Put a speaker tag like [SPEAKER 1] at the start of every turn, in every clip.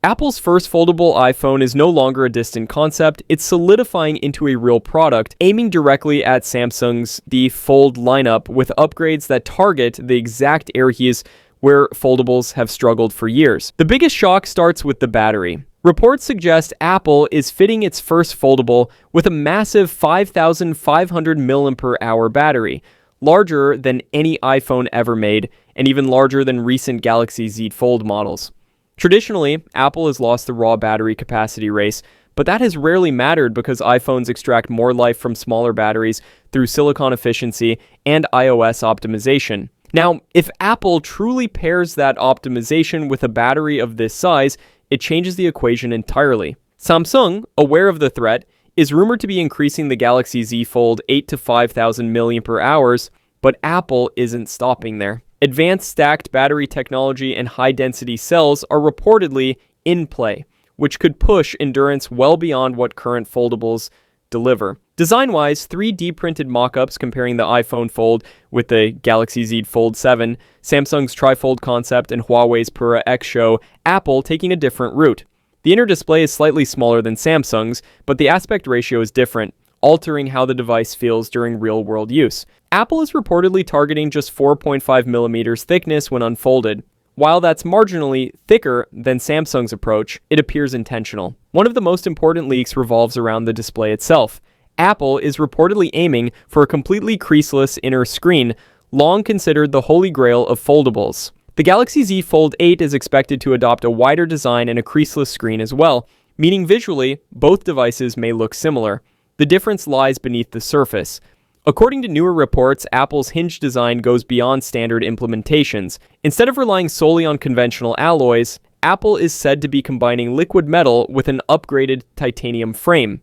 [SPEAKER 1] Apple's first foldable iPhone is no longer a distant concept, it's solidifying into a real product, aiming directly at Samsung's the Fold lineup with upgrades that target the exact areas where foldables have struggled for years. The biggest shock starts with the battery. Reports suggest Apple is fitting its first foldable with a massive 5,500 mAh battery, larger than any iPhone ever made, and even larger than recent Galaxy Z Fold models. Traditionally, Apple has lost the raw battery capacity race, but that has rarely mattered because iPhones extract more life from smaller batteries through silicon efficiency and iOS optimization. Now, if Apple truly pairs that optimization with a battery of this size, it changes the equation entirely. Samsung, aware of the threat, is rumored to be increasing the Galaxy Z Fold 8 to 5,000 mAh, but Apple isn't stopping there. Advanced stacked battery technology and high-density cells are reportedly in play, which could push endurance well beyond what current foldables deliver. Design-wise, 3D printed mock-ups comparing the iPhone Fold with the Galaxy Z Fold 7, Samsung's Trifold concept, and Huawei's Pura X show Apple taking a different route. The inner display is slightly smaller than Samsung's, but the aspect ratio is different, altering how the device feels during real-world use. Apple is reportedly targeting just 4.5 millimeters thickness when unfolded. While that's marginally thicker than Samsung's approach, it appears intentional. One of the most important leaks revolves around the display itself. Apple is reportedly aiming for a completely creaseless inner screen, long considered the holy grail of foldables. The Galaxy Z Fold 8 is expected to adopt a wider design and a creaseless screen as well, meaning visually, both devices may look similar. The difference lies beneath the surface. According to newer reports, Apple's hinge design goes beyond standard implementations. Instead of relying solely on conventional alloys, Apple is said to be combining liquid metal with an upgraded titanium frame.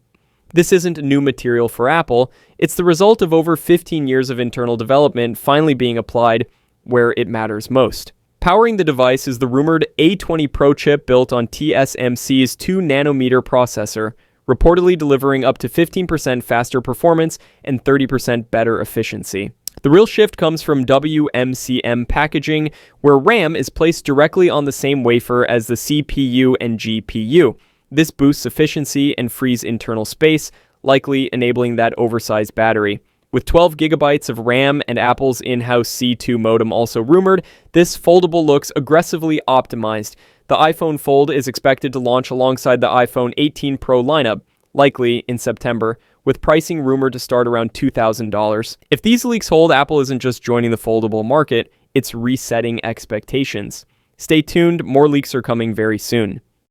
[SPEAKER 1] This isn't a new material for Apple, it's the result of over 15 years of internal development finally being applied where it matters most. Powering the device is the rumored A20 Pro chip built on TSMC's 2nm processor, reportedly delivering up to 15% faster performance and 30% better efficiency. The real shift comes from WMCM packaging, where RAM is placed directly on the same wafer as the CPU and GPU. This boosts efficiency and frees internal space, likely enabling that oversized battery. With 12 gigabytes of RAM and Apple's in-house C2 modem also rumored, this foldable looks aggressively optimized. The iPhone Fold is expected to launch alongside the iPhone 18 Pro lineup, likely in September, with pricing rumored to start around $2,000. If these leaks hold, Apple isn't just joining the foldable market, it's resetting expectations. Stay tuned, more leaks are coming very soon.